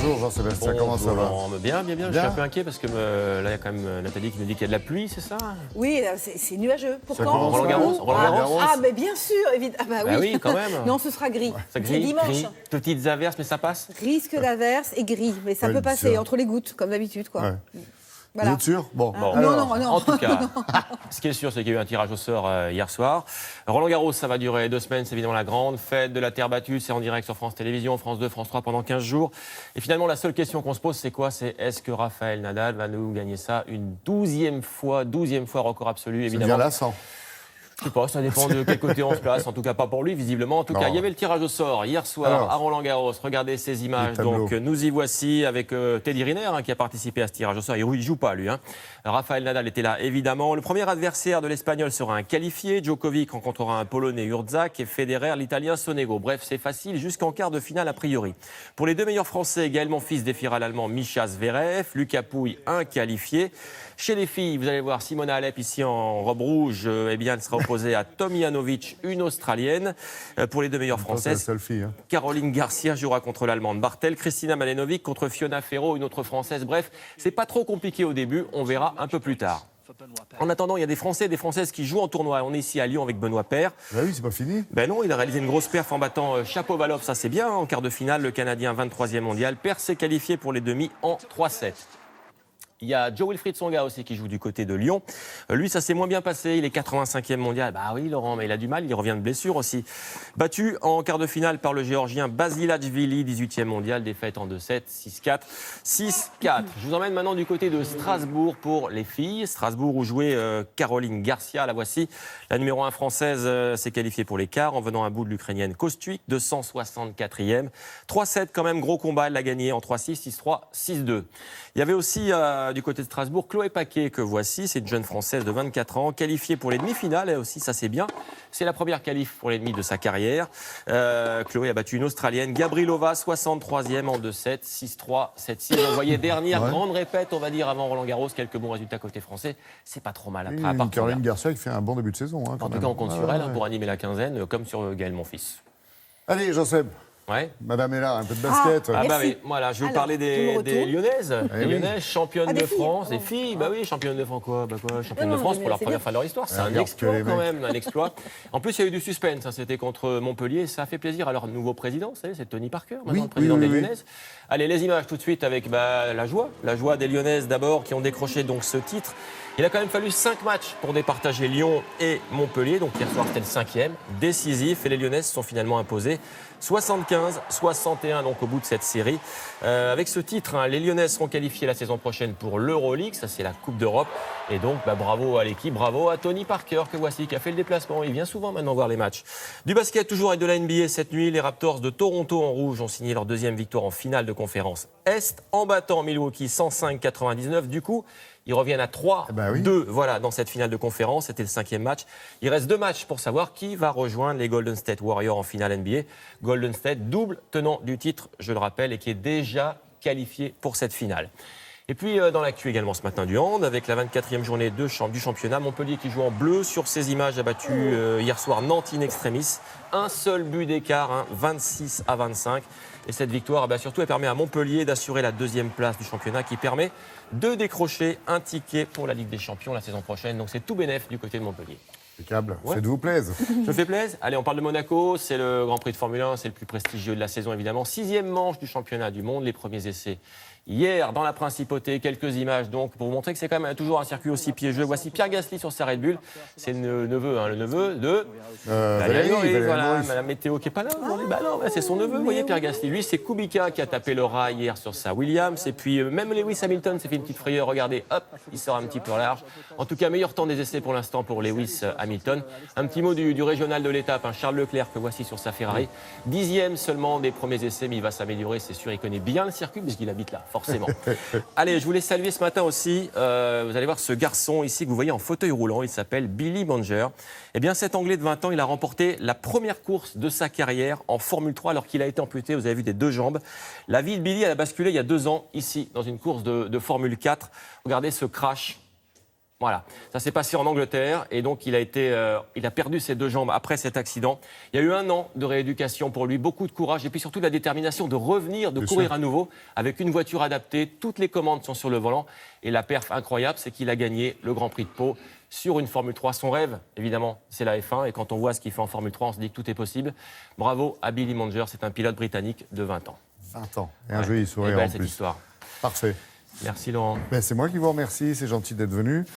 Bonjour Jean-Sébastien, comment ça va? Bien. Je suis un peu inquiet parce que là, il y a quand même Nathalie qui nous dit qu'il y a de la pluie, c'est ça? Oui, c'est nuageux. Pour Ça quand? commence Roland-Garros. Ah, mais bien sûr, évidemment. Ah, bah, Bah oui. oui, quand même. Non, ce sera gris. Ça C'est gris, dimanche. petites averses, mais ça passe. Risque d'averse et gris, mais ça Ouais, peut bien passer sûr. entre les gouttes, comme d'habitude, quoi. Ouais. Voilà. Vous êtes sûr? Bon. Bon. Non. En tout cas, ce qui est sûr, c'est qu'il y a eu un tirage au sort hier soir. Roland-Garros, ça va durer 2 semaines. C'est évidemment la grande fête de la terre battue. C'est en direct sur France Télévisions, France 2, France 3 pendant 15 jours. Et finalement, la seule question qu'on se pose, c'est quoi? C'est est-ce que Rafael Nadal va nous gagner ça une 12e fois record absolu, C'est évidemment. bien lassant. Je sais pas, ça dépend de quel côté on se place. En tout cas, pas pour lui, visiblement. En tout cas, il y avait le tirage au sort hier soir Alors, à Roland-Garros. Regardez ces images. tableaux. Donc, nous y voici avec Teddy Riner qui a participé à ce tirage au sort. Il joue pas, lui. Rafael Nadal était là, évidemment. Le premier adversaire de l'Espagnol sera un qualifié. Djokovic rencontrera un Polonais, Urdzak, et Federer, l'Italien, Sonego. Bref, c'est facile jusqu'en quart de finale, a priori. Pour les 2 meilleurs Français, Gaël Monfils défiera l'Allemand Mischa Zverev. Lucas Pouille, un qualifié. Chez les filles, vous allez voir Simona Halep ici en robe rouge. Eh bien, elle sera opposée à Tomljanovic, une Australienne. Pour les 2 meilleures C'est la Françaises, seule fille. Hein. Caroline Garcia jouera contre l'Allemande Bartel, Kristina Mladenovic contre Fiona Ferro, une autre Française. Bref, c'est pas trop compliqué au début, on verra un peu plus tard. En attendant, il y a des Français et des Françaises qui jouent en tournoi. On est ici à Lyon avec Benoît Paire. Bah oui, c'est pas fini. Ben non, il a réalisé une grosse perf en battant Shapovalov, ça c'est bien. En quart de finale, le Canadien 23e mondial. Paire s'est qualifié pour les demi en 3-7. Il y a Jo-Wilfried Tsonga aussi qui joue du côté de Lyon. Lui, ça s'est moins bien passé. Il est 85e mondial. Bah oui, Laurent, mais il a du mal. Il revient de blessure aussi. Battu en quart de finale par le Géorgien Basilashvili, 18e mondial. Défaite en 2-7, 6-4, 6-4. Je vous emmène maintenant du côté de Strasbourg pour les filles. Strasbourg où jouait Caroline Garcia. La voici. La numéro 1 française s'est qualifiée pour les quarts en venant à bout de l'Ukrainienne Kostuik, 264e. 3-7 quand même, gros combat. Elle l'a gagné en 3-6, 6-3, 6-2. Il y avait aussi du côté de Strasbourg, Chloé Paquet, que voici. C'est une jeune Française de 24 ans, qualifiée pour les demi-finales. Elle aussi, ça c'est bien. C'est la première qualif pour les demi de sa carrière. Chloé a battu une Australienne, Gabrilova, 63e en 2-7, 6-3, 7-6. On voyait dernière grande répète, on va dire, avant Roland-Garros. Quelques bons résultats côté français. C'est pas trop mal après. À part Caroline Garcia qui fait un bon début de saison. Hein, en tout cas, on compte sur elle pour animer la quinzaine, comme sur Gaël Monfils. Allez, Jean-Seb. Ouais. Madame est là, un peu de basket. Ah bah Merci. oui, voilà, je vais vous Alors, parler je me des retourne. Lyonnaises. Les oui. Lyonnaises, championnes des de filles, France. pardon. Des filles, bah oui, championnes de France, quoi championnes Non, de France mais pour la c'est première bien. fois de leur histoire. C'est un regarde exploit que les quand mecs. même, un exploit. En plus, il y a eu du suspense, c'était contre Montpellier. Ça a fait plaisir à leur nouveau président, vous savez, c'est Tony Parker, maintenant Oui, le président oui, des oui, oui. Lyonnaises. Allez, les images tout de suite avec la joie des Lyonnaises d'abord qui ont décroché donc ce titre. Il a quand même fallu 5 matchs pour départager Lyon et Montpellier. Donc hier soir, c'était le 5e, décisif. Et les Lyonnaises se sont finalement imposées 75-61 donc au bout de cette série. Avec ce titre, les Lyonnaises seront qualifiées la saison prochaine pour l'Euroleague. Ça, c'est la Coupe d'Europe. Et donc, bravo à l'équipe, bravo à Tony Parker que voici, qui a fait le déplacement. Il vient souvent maintenant voir les matchs. Du basket, toujours avec de la NBA cette nuit. Les Raptors de Toronto en rouge ont signé leur 2e victoire en finale de conférence Est en battant Milwaukee 105-99. Du coup, ils reviennent à 3-2 oui. voilà, dans cette finale de conférence. C'était le 5e match. Il reste 2 matchs pour savoir qui va rejoindre les Golden State Warriors en finale NBA. Golden State, double tenant du titre, je le rappelle, et qui est déjà qualifié pour cette finale. Et puis dans l'actu également ce matin du hand, avec la 24e journée du championnat, Montpellier qui joue en bleu sur ces images a battu hier soir Nantes in extremis. Un seul but d'écart, 26-25. Et cette victoire, surtout, elle permet à Montpellier d'assurer la 2e place du championnat qui permet de décrocher un ticket pour la Ligue des Champions la saison prochaine. Donc c'est tout bénef du côté de Montpellier. Impeccable. Ouais. Faites-vous plaisir. Je fais plaisir. Allez, on parle de Monaco. C'est le Grand Prix de Formule 1. C'est le plus prestigieux de la saison, évidemment. 6e manche du championnat du monde. Les premiers essais hier dans la Principauté. Quelques images, donc, pour vous montrer que c'est quand même toujours un circuit aussi piégeux. Voici Pierre Gasly sur sa Red Bull. C'est le neveu de Valérie Norris, voilà, Madame Météo qui n'est pas là aujourd'hui. Bah non, c'est son neveu, vous voyez, Pierre Gasly. Lui, c'est Kubica qui a tapé le rail hier sur sa Williams. Et puis, même Lewis Hamilton s'est fait une petite frayeur. Regardez, hop, il sort un petit peu large. En tout cas, meilleur temps des essais pour l'instant pour Lewis Hamilton. Un petit mot du régional de l'étape. Charles Leclerc que voici sur sa Ferrari. 10e seulement des premiers essais, mais il va s'améliorer, c'est sûr. Il connaît bien le circuit puisqu'il habite là, forcément. Allez, je voulais saluer ce matin aussi. Vous allez voir ce garçon ici que vous voyez en fauteuil roulant. Il s'appelle Billy Banger. Eh bien, cet Anglais de 20 ans, il a remporté la première course de sa carrière en Formule 3 alors qu'il a été amputé, vous avez vu, des 2 jambes. La vie de Billy, elle a basculé il y a 2 ans, ici, dans une course de Formule 4. Regardez ce crash. Voilà, ça s'est passé en Angleterre et donc il a perdu ses 2 jambes après cet accident. Il y a eu 1 an de rééducation pour lui, beaucoup de courage et puis surtout la détermination de revenir, de Bien courir sûr. à nouveau avec une voiture adaptée. Toutes les commandes sont sur le volant et la perf incroyable, c'est qu'il a gagné le Grand Prix de Pau sur une Formule 3. Son rêve, évidemment, c'est la F1 et quand on voit ce qu'il fait en Formule 3, on se dit que tout est possible. Bravo à Billy Manger, c'est un pilote britannique de 20 ans. 20 ans. Et un Ouais. joli Et sourire belle en cette plus. histoire. Parfait. Merci Laurent. Ben, c'est moi qui vous remercie, c'est gentil d'être venu.